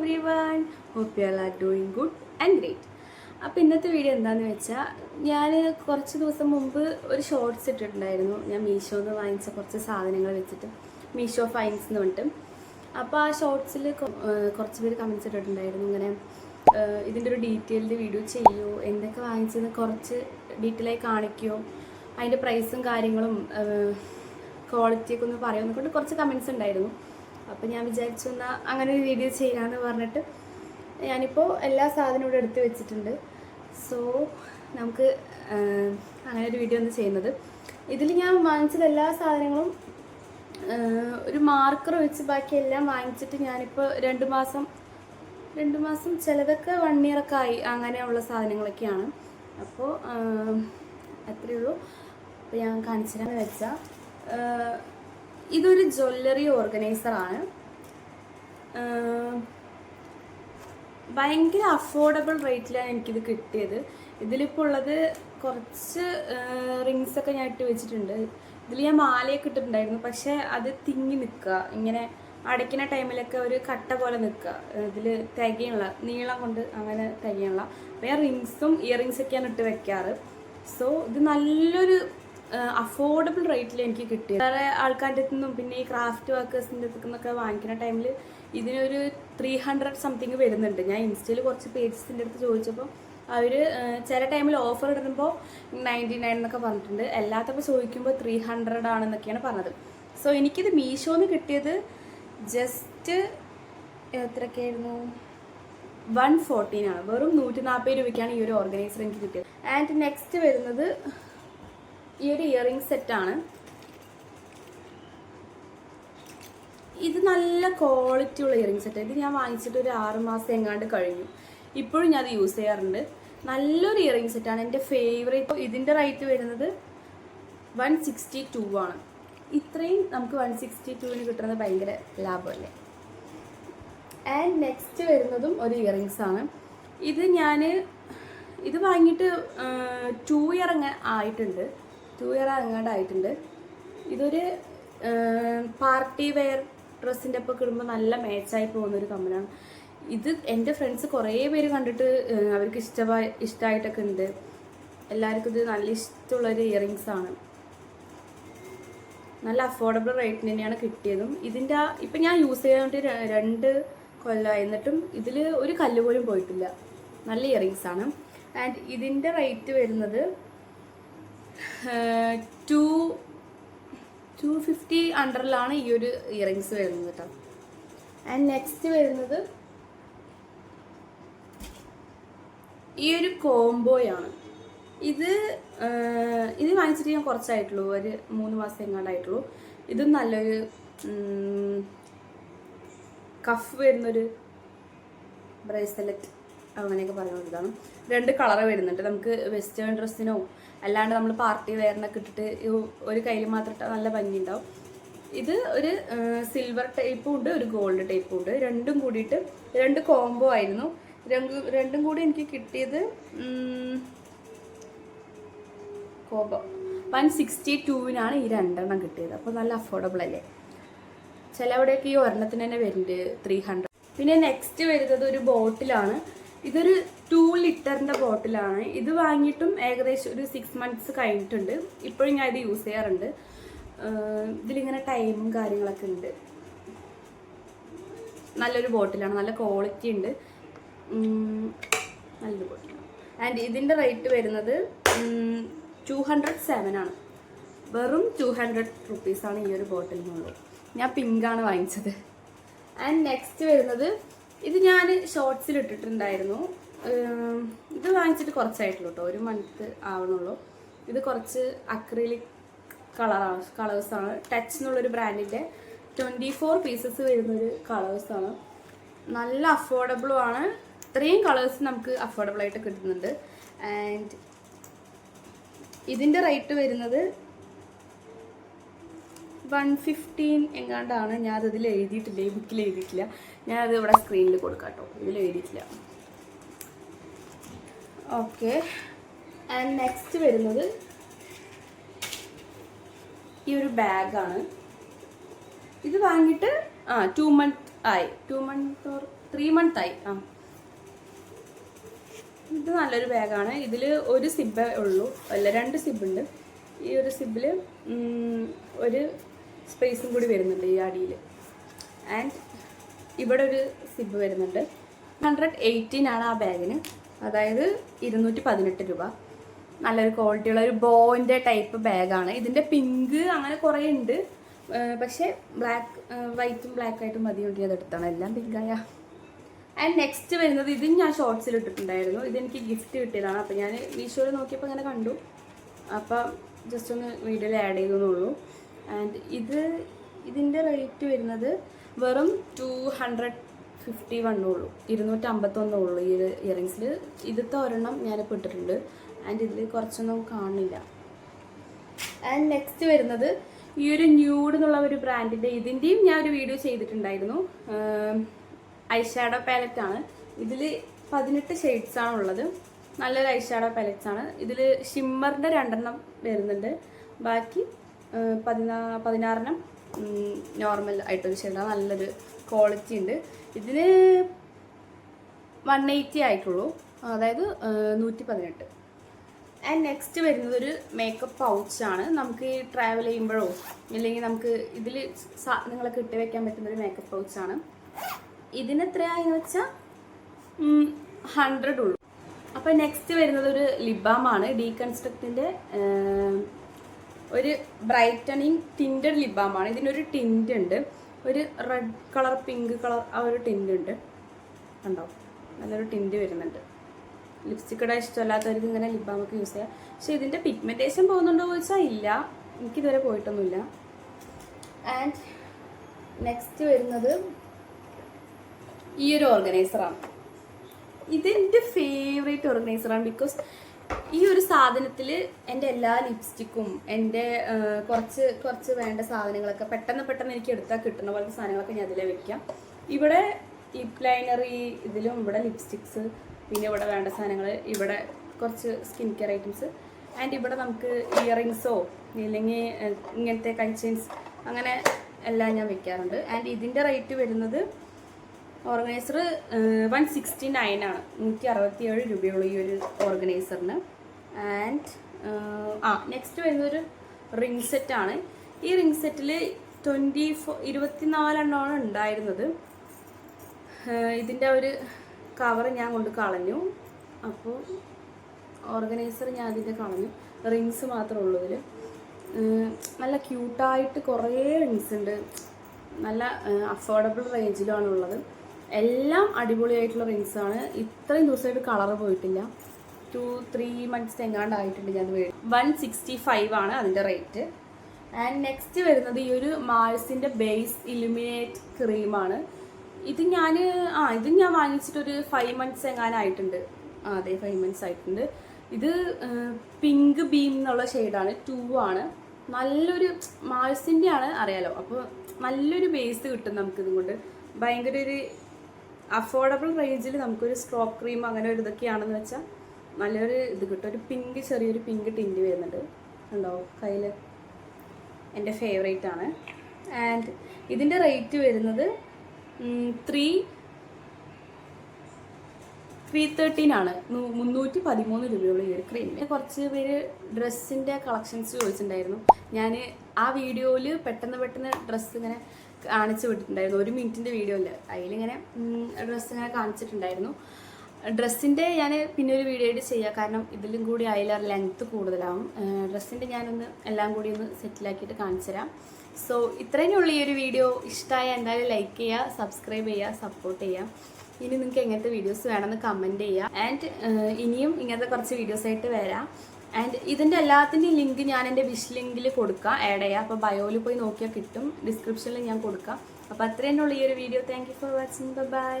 everyone, hope you all are doing good and great. അപ്പോൾ ഇന്നത്തെ video എന്താണെന്ന് വെച്ചാൽ ഞാൻ കുറച്ച് ദിവസം മുമ്പ് ഒരു ഷോർട്സ് ഇട്ടിട്ടുണ്ടായിരുന്നു. ഞാൻ മീഷോന്ന് വാങ്ങിച്ച കുറച്ച് സാധനങ്ങൾ വെച്ചിട്ട് മീഷോ ഫൈൻസ് എന്ന് പറഞ്ഞിട്ട്. അപ്പോൾ ആ ഷോർട്സിൽ കുറച്ച് പേര് കമൻറ്റ്സ് ഇട്ടിട്ടുണ്ടായിരുന്നു, ഇങ്ങനെ ഇതിൻ്റെ ഒരു ഡീറ്റെയിൽഡ് വീഡിയോ ചെയ്യുമോ, എന്തൊക്കെ വാങ്ങിച്ചെന്ന് കുറച്ച് ഡീറ്റെയിലായി കാണിക്കുമോ, അതിൻ്റെ പ്രൈസും കാര്യങ്ങളും ക്വാളിറ്റിയൊക്കെ ഒന്ന് പറയുമെന്ന് കൊണ്ട് കുറച്ച് കമൻറ്റ്സ് ഉണ്ടായിരുന്നു. അപ്പോൾ ഞാൻ വിചാരിച്ചു എന്നാൽ അങ്ങനെ ഒരു വീഡിയോ ചെയ്യാമെന്ന് പറഞ്ഞിട്ട് ഞാനിപ്പോൾ എല്ലാ സാധനവും ഇവിടെ എടുത്ത് വെച്ചിട്ടുണ്ട്. സോ നമുക്ക് അങ്ങനെ ഒരു വീഡിയോ ഒന്ന് ചെയ്യുന്നത്. ഇതിൽ ഞാൻ വാങ്ങിച്ചത് എല്ലാ സാധനങ്ങളും ഒരു മാർക്കർ വെച്ച് ബാക്കി എല്ലാം വാങ്ങിച്ചിട്ട് ഞാനിപ്പോൾ രണ്ട് മാസം ചിലതൊക്കെ 1 year ഒക്കെ ആയി, അങ്ങനെയുള്ള സാധനങ്ങളൊക്കെയാണ്. അപ്പോൾ അത്രയേ ഉള്ളൂ. അപ്പോൾ ഞാൻ കാണിച്ചിട്ടാന്ന് വെച്ചാൽ ഇതൊരു ജ്വല്ലറി ഓർഗനൈസറാണ്. ഭയങ്കര അഫോർഡബിൾ റേറ്റിലാണ് എനിക്കിത് കിട്ടിയത്. ഇതിലിപ്പോൾ ഉള്ളത് കുറച്ച് റിങ്സൊക്കെ ഞാൻ ഇട്ട് വെച്ചിട്ടുണ്ട്. ഇതിൽ ഞാൻ മാലയൊക്കെ ഇട്ടിട്ടുണ്ടായിരുന്നു, പക്ഷേ അത് തിങ്ങി നിൽക്കുക, ഇങ്ങനെ അടയ്ക്കുന്ന ടൈമിലൊക്കെ ഒരു കട്ട പോലെ നിൽക്കുക. ഇതിൽ തികയുള്ള നീളം കൊണ്ട് അങ്ങനെ തികയുള്ള. അപ്പോൾ ഞാൻ റിങ്സും ഇയറിങ്സൊക്കെയാണ് ഇട്ട് വെക്കാറ്. സോ ഇത് നല്ലൊരു അഫോർഡബിൾ റേറ്റിൽ എനിക്ക് കിട്ടിയത്. വേറെ ആൾക്കാരുടെ അടുത്തു നിന്നും പിന്നെ ഈ ക്രാഫ്റ്റ് വർക്കേഴ്സിൻ്റെ അടുത്തു നിന്നൊക്കെ വാങ്ങിക്കുന്ന ടൈമിൽ ഇതിനൊരു 300 സംതിങ് വരുന്നുണ്ട്. ഞാൻ ഇൻസ്റ്റയിൽ കുറച്ച് പേജസിൻ്റെ അടുത്ത് ചോദിച്ചപ്പോൾ അവർ ചില ടൈമിൽ ഓഫർ ഇടുമ്പോൾ 99 എന്നൊക്കെ പറഞ്ഞിട്ടുണ്ട്, അല്ലാത്തപ്പോൾ ചോദിക്കുമ്പോൾ 300 ആണെന്നൊക്കെയാണ് പറഞ്ഞത്. സോ എനിക്കിത് മീഷോന്ന് കിട്ടിയത് ജസ്റ്റ് എത്രയൊക്കെയായിരുന്നു, 114 ആണ്. വെറും 140 രൂപയ്ക്കാണ് ഈ ഒരു ഓർഗനൈസർ എനിക്ക് കിട്ടിയത്. ആൻഡ് നെക്സ്റ്റ് വരുന്നത് ഈ ഒരു ഇയറിംഗ് സെറ്റാണ്. ഇത് നല്ല ക്വാളിറ്റി ഉള്ള ഇയറിംഗ് സെറ്റ്. ഇത് ഞാൻ വാങ്ങിച്ചിട്ട് ഒരു 6 മാസം എങ്ങാണ്ട് കഴിഞ്ഞു. ഇപ്പോഴും ഞാൻ അത് യൂസ് ചെയ്യാറുണ്ട്. നല്ലൊരു ഇയറിംഗ് സെറ്റാണ്, എൻ്റെ ഫേവറേറ്റ്. ഇതിൻ്റെ റേറ്റ് വരുന്നത് 162 ആണ്. ഇത്രയും നമുക്ക് 162 കിട്ടുന്നത് ഭയങ്കര ലാഭമല്ലേ. ആൻഡ് നെക്സ്റ്റ് വരുന്നതും ഒരു ഇയറിങ്സ് ആണ്. ഇത് വാങ്ങിയിട്ട് 2 year ആയിട്ടുണ്ട്. 2 year അങ്ങാണ്ടായിട്ടുണ്ട്. ഇതൊരു പാർട്ടി വെയർ ഡ്രസ്സിൻ്റെ ഒപ്പം ഇടുമ്പോൾ നല്ല മാച്ചായി പോകുന്നൊരു കമ്മലാണ്. ഇത് എൻ്റെ ഫ്രണ്ട്സ് കുറേ പേര് കണ്ടിട്ട് അവർക്ക് ഇഷ്ടമായിട്ടൊക്കെ ഉണ്ട്. എല്ലാവർക്കും ഇത് നല്ല ഇഷ്ടമുള്ളൊരു ഇയറിങ്സ് ആണ്. നല്ല അഫോർഡബിൾ റേറ്റിന് തന്നെയാണ് കിട്ടിയതും. ഇതിൻ്റെ ഇപ്പം ഞാൻ യൂസ് ചെയ്യാനായിട്ട് 2 കൊല്ലമായി, എന്നിട്ടും ഇതിൽ ഒരു കല്ല് പോലും പോയിട്ടില്ല. നല്ല ഇയറിങ്സ് ആണ്. ആൻഡ് ഇതിൻ്റെ റേറ്റ് വരുന്നത് 250 അണ്ടറിലാണ് ഈ ഒരു ഇയറിങ്സ് വരുന്നത് കേട്ടോ. ആൻഡ് നെക്സ്റ്റ് വരുന്നത് ഈ ഒരു കോംബോയാണ്. ഇത് വാങ്ങിച്ചിട്ട് ഞാൻ കുറച്ചായിട്ടുള്ളൂ, ഒരു 3 മാസം എങ്ങാണ്ടായിട്ടുള്ളൂ. ഇതും നല്ലൊരു കഫ് വരുന്നൊരു ബ്രേസ്ലെറ്റ് അങ്ങനെയൊക്കെ പറയുന്നത്. ഇതാണ് 2 കളറ് വരുന്നുണ്ട്. നമുക്ക് വെസ്റ്റേൺ ഡ്രസ്സിനോ അല്ലാണ്ട് നമ്മൾ പാർട്ടി വെയറിനൊക്കെ ഇട്ടിട്ട് ഒരു കയ്യിൽ മാത്രം ഇട്ടാൽ നല്ല ഭംഗിയുണ്ടാവും. ഇത് ഒരു സിൽവർ ടൈപ്പും ഉണ്ട്, ഒരു ഗോൾഡ് ടൈപ്പും ഉണ്ട്. രണ്ടും കൂടിയിട്ട് 2 കോംബോ ആയിരുന്നു. രണ്ടും കൂടി എനിക്ക് കിട്ടിയത് കോംബോ 162 ഈ 2 കിട്ടിയത്. അപ്പോൾ നല്ല അഫോർഡബിൾ അല്ലേ. ചിലവിടെയൊക്കെ ഈ ഒരെണ്ണത്തിന് തന്നെ വരുന്നുണ്ട് 300. പിന്നെ നെക്സ്റ്റ് വരുന്നത് ഒരു ബോട്ടിലാണ്. ഇതൊരു 2 ലിറ്ററിൻ്റെ ബോട്ടിലാണ്. ഇത് വാങ്ങിയിട്ടും ഏകദേശം ഒരു 6 months കഴിഞ്ഞിട്ടുണ്ട്. ഇപ്പോഴും ഞാൻ ഇത് യൂസ് ചെയ്യാറുണ്ട്. ഇതിലിങ്ങനെ ടൈമും കാര്യങ്ങളൊക്കെ ഉണ്ട്. നല്ലൊരു ബോട്ടിലാണ്, നല്ല ക്വാളിറ്റി ഉണ്ട്, നല്ലൊരു ബോട്ടിലാണ്. ആൻഡ് ഇതിൻ്റെ റേറ്റ് വരുന്നത് 207 ആണ്. വെറും 200 rupees ഈ ഒരു ബോട്ടിലിനുള്ളൂ. ഞാൻ പിങ്കാണ് വാങ്ങിച്ചത്. ആൻഡ് നെക്സ്റ്റ് വരുന്നത് ഇത് ഞാൻ ഷോർട്സിൽ ഇട്ടിട്ടുണ്ടായിരുന്നു. ഇത് വാങ്ങിച്ചിട്ട് കുറച്ചായിട്ടുള്ളൂ കേട്ടോ, 1 month ആവണുള്ളൂ. ഇത് കുറച്ച് അക്രിലിക് കളേഴ്സാണ്. ടച്ച് എന്നുള്ളൊരു ബ്രാൻഡിൻ്റെ 24 pieces വരുന്നൊരു കളേഴ്സാണ്. നല്ല അഫോർഡബിളും ആണ്. ഇത്രയും കളേഴ്സ് നമുക്ക് അഫോർഡബിളായിട്ട് കിട്ടുന്നുണ്ട്. ആൻഡ് ഇതിൻ്റെ റേറ്റ് വരുന്നത് 115 എങ്ങാണ്ടാണ്. ഞാനതിൽ എഴുതിയിട്ടില്ല, ഈ ബുക്കിൽ എഴുതിയിട്ടില്ല. ഞാനത് ഇവിടെ സ്ക്രീനിൽ കൊടുക്കാം കേട്ടോ, ഇതിൽ എഴുതിയിട്ടില്ല. ഓക്കെ. ആൻഡ് നെക്സ്റ്റ് വരുന്നത് ഈ ഒരു ബാഗാണ്. ഇത് വാങ്ങിയിട്ട് 2 month ആയി, 2 month or 3 month ആയി. ഇത് നല്ലൊരു ബാഗാണ്. ഇതിൽ ഒരു സിബ് ഉള്ളൂ, അല്ല 2 സിബുണ്ട്. ഈ ഒരു സിബിൽ ഒരു സ്പേസും കൂടി വരുന്നുണ്ട് ഈ അടിയിൽ. ആൻഡ് ഇവിടെ ഒരു സിബ് വരുന്നുണ്ട്. 118 ആണ് ആ ബാഗിന്, അതായത് 218 രൂപ. നല്ലൊരു ക്വാളിറ്റിയുള്ള ഒരു ബോയിൻ്റെ ടൈപ്പ് ബാഗാണ്. ഇതിൻ്റെ പിങ്ക് അങ്ങനെ കുറേ ഉണ്ട്, പക്ഷേ വൈറ്റും ബ്ലാക്കായിട്ടും മതി വേണ്ടി അതെടുത്താണ്. എല്ലാം പിങ്കായ. ആൻഡ് നെക്സ്റ്റ് വരുന്നത്, ഇത് ഞാൻ ഷോർട്സിൽ ഇട്ടിട്ടുണ്ടായിരുന്നു. ഇതെനിക്ക് ഗിഫ്റ്റ് കിട്ടിയതാണ്. അപ്പോൾ ഞാൻ മീഷോയിൽ നോക്കിയപ്പോൾ അങ്ങനെ കണ്ടു, അപ്പോൾ ജസ്റ്റ് ഒന്ന് വീഡിയോയിൽ ആഡ് ചെയ്തെന്നുള്ളൂ. ആൻഡ് ഇതിൻ്റെ റേറ്റ് വരുന്നത് വെറും 251 ഉള്ളൂ, 251 ഉള്ളൂ ഈ ഇയറിങ്സിൽ. ഇതിലത്തെ ഒരെണ്ണം ഞാനിപ്പോൾ ഇട്ടിട്ടുണ്ട്. ആൻഡ് ഇതിൽ കുറച്ചൊന്നും കാണില്ല. ആൻഡ് നെക്സ്റ്റ് വരുന്നത് ഈ ഒരു ന്യൂഡ് എന്നുള്ള ഒരു ബ്രാൻഡിൻ്റെ, ഇതിൻ്റെയും ഞാൻ ഒരു വീഡിയോ ചെയ്തിട്ടുണ്ടായിരുന്നു. ഐ ഷാഡോ പാലറ്റ് ആണ്. ഇതിൽ 18 ഷെയ്ഡ്സ് ആണ് ഉള്ളത്. നല്ലൊരു ഐ ഷാഡോ പാലറ്റ്സ് ആണ്. ഇതിൽ ഷിമ്മറിൻ്റെ 2 വരുന്നുണ്ട്, ബാക്കി 16 നോർമൽ ആയിട്ടൊരു ഷെയ്ഡാണ്. നല്ലൊരു ക്വാളിറ്റി ഉണ്ട്. ഇതിന് 180 ആയിട്ടുള്ളൂ, അതായത് 118. ആൻഡ് നെക്സ്റ്റ് വരുന്നത് ഒരു മേക്കപ്പ് പൗച്ചാണ്. നമുക്ക് ഈ ട്രാവൽ ചെയ്യുമ്പോഴോ അല്ലെങ്കിൽ നമുക്ക് ഇതിൽ സാധനങ്ങളൊക്കെ ഇട്ട് വെക്കാൻ പറ്റുന്നൊരു മേക്കപ്പ് പൗച്ചാണ്. ഇതിന് എത്രയാണെന്ന് വെച്ചാൽ 100 ഉള്ളൂ. അപ്പോൾ നെക്സ്റ്റ് വരുന്നത് ഒരു ലിബാമാണ്. ഡീകൺസ്ട്രക്റ്റിൻ്റെ ഒരു ബ്രൈറ്റനിങ് ടിൻറ്റഡ് ലിബാമാണ്. ഇതിനൊരു ടിൻറ്റ് ഉണ്ട്, ഒരു റെഡ് കളർ പിങ്ക് കളർ ആ ഒരു ടിൻറ്റ് ഉണ്ട്, കണ്ടോ? നല്ലൊരു ടിൻറ്റ് വരുന്നുണ്ട്. ലിപ്സ്റ്റിക് ഇടാൻ ഇഷ്ടമല്ലാത്തവർക്ക് ഇങ്ങനെ ലിബാമൊക്കെ യൂസ് ചെയ്യാം. പക്ഷെ ഇതിൻ്റെ പിഗ്മെൻറ്റേഷൻ പോകുന്നുണ്ടോ എന്ന് ചോദിച്ചാൽ ഇല്ല, എനിക്കിതുവരെ പോയിട്ടൊന്നുമില്ല. ആൻഡ് നെക്സ്റ്റ് വരുന്നത് ഈ ഒരു ഓർഗനൈസറാണ്. ഇതെൻ്റെ ഫേവറേറ്റ് ഓർഗനൈസറാണ്. ബിക്കോസ് ഈ ഒരു സാധനത്തിൽ എൻ്റെ എല്ലാ ലിപ്സ്റ്റിക്കും എൻ്റെ കുറച്ച് വേണ്ട സാധനങ്ങളൊക്കെ പെട്ടെന്ന് എനിക്ക് എടുത്താൽ കിട്ടുന്ന പോലത്തെ സാധനങ്ങളൊക്കെ ഞാൻ അതിൽ വെക്കാം. ഇവിടെ ലിപ് ലൈനർ, ഇതിലും ഇവിടെ ലിപ്സ്റ്റിക്സ്, പിന്നെ ഇവിടെ വേണ്ട സാധനങ്ങൾ, ഇവിടെ കുറച്ച് സ്കിൻ കെയർ ഐറ്റംസ്. ആൻഡ് ഇവിടെ നമുക്ക് ഇയറിങ്സോ ഇല്ലെങ്കിൽ ഇങ്ങനത്തെ കൈ ചെയിൻസ് അങ്ങനെ എല്ലാം ഞാൻ വെക്കാറുണ്ട്. ആൻഡ് ഇതിൻ്റെ റേറ്റ് വരുന്നത് ഓർഗനൈസർ 169 ആണ്, 167 രൂപയുള്ളൂ ഈ ഒരു ഓർഗനൈസറിന്. ആൻഡ് നെക്സ്റ്റ് വരുന്നൊരു റിംഗ് സെറ്റാണ്. ഈ റിംഗ് സെറ്റിൽ 24 എണ്ണമാണ് ഉണ്ടായിരുന്നത്. ഇതിൻ്റെ ഒരു കവർ ഞാൻ കൊണ്ട് കളഞ്ഞു, അപ്പോൾ ഓർഗനൈസർ ഞാൻ അതിൻ്റെ കളഞ്ഞു. റിങ്സ് മാത്രമേ ഉള്ളൂ ഇതിൽ. നല്ല ക്യൂട്ടായിട്ട് കുറേ റിങ്സ് ഉണ്ട്, നല്ല അഫോർഡബിൾ റേഞ്ചിലാണ് ഉള്ളത്. എല്ലാം അടിപൊളിയായിട്ടുള്ള റിങ്സാണ്. ഇത്രയും ദിവസമായിട്ട് കളർ പോയിട്ടില്ല. 2-3 months എങ്ങാണ്ടായിട്ടുണ്ട് ഞാൻ ഇത്. 165 ആണ് അതിൻ്റെ റേറ്റ്. ആൻഡ് നെക്സ്റ്റ് വരുന്നത് ഈ ഒരു മാൾസിൻ്റെ ബേസ് ഇലുമിനേറ്റ് ക്രീമാണ്. ഇത് ഞാൻ വാങ്ങിച്ചിട്ടൊരു 5 months എങ്ങാനായിട്ടുണ്ട്. അതെ, 5 months ആയിട്ടുണ്ട്. ഇത് പിങ്ക് ബീം എന്നുള്ള ഷെയ്ഡാണ്, 2 ആണ്. നല്ലൊരു മാൾസിൻ്റെ ആണ്, അറിയാലോ. അപ്പോൾ നല്ലൊരു ബേസ് കിട്ടും നമുക്കിതും കൊണ്ട്. ഭയങ്കര ഒരു അഫോർഡബിൾ റേഞ്ചിൽ നമുക്കൊരു സ്ട്രോക്ക് ക്രീം അങ്ങനെ ഒരു ഇതൊക്കെയാണെന്ന് വെച്ചാൽ നല്ലൊരു ഇത് കിട്ടും. ഒരു പിങ്ക്, ചെറിയൊരു പിങ്ക് ടിൻറ്റ് വരുന്നുണ്ട്, ഉണ്ടാവും കയ്യിൽ. എൻ്റെ ഫേവറേറ്റ് ആണ്. ആൻഡ് ഇതിൻ്റെ റേറ്റ് വരുന്നത് 313 ആണ്, 313 രൂപയുള്ള ഈ ഒരു ക്രീമിന്. കുറച്ച് പേര് ഡ്രസ്സിൻ്റെ കളക്ഷൻസ് ചോദിച്ചിട്ടുണ്ടായിരുന്നു. ഞാൻ ആ വീഡിയോയിൽ പെട്ടെന്ന് ഡ്രസ്സ് ഇങ്ങനെ കാണിച്ചു വിട്ടിട്ടുണ്ടായിരുന്നു, 1 മിനിറ്റിൻ്റെ വീഡിയോ അല്ല, അതിലിങ്ങനെ ഡ്രസ്സ് ഇങ്ങനെ കാണിച്ചിട്ടുണ്ടായിരുന്നു. ഡ്രസ്സിൻ്റെ ഞാൻ പിന്നെ ഒരു വീഡിയോ ആയിട്ട് ചെയ്യാം, കാരണം ഇതിലും കൂടി ആയാലും ലെങ്ത്ത് കൂടുതലാവും. ഡ്രസ്സിൻ്റെ ഞാനൊന്ന് എല്ലാം കൂടി ഒന്ന് സെറ്റിലാക്കിയിട്ട് കാണിച്ചു തരാം. സോ ഇത്രയുള്ള ഈ ഒരു വീഡിയോ ഇഷ്ടമായ എന്തായാലും ലൈക്ക് ചെയ്യുക, സബ്സ്ക്രൈബ് ചെയ്യുക, സപ്പോർട്ട് ചെയ്യുക. ഇനി നിങ്ങൾക്ക് എങ്ങനത്തെ വീഡിയോസ് വേണമെന്ന് കമൻറ്റ് ചെയ്യുക. ആൻഡ് ഇനിയും ഇങ്ങനത്തെ കുറച്ച് വീഡിയോസായിട്ട് വരാം. ആൻഡ് ഇതിൻ്റെ എല്ലാത്തിൻ്റെയും ലിങ്ക് ഞാൻ എൻ്റെ വിഷ് ലിങ്കിൽ കൊടുക്കാം, ആഡ് ചെയ്യാം. അപ്പോൾ ബയോയിൽ പോയി നോക്കിയാൽ കിട്ടും, ഡിസ്ക്രിപ്ഷനിൽ ഞാൻ കൊടുക്കാം. അപ്പോൾ അത്രയും ഉള്ള ഈ ഒരു video. Thank you for watching. By.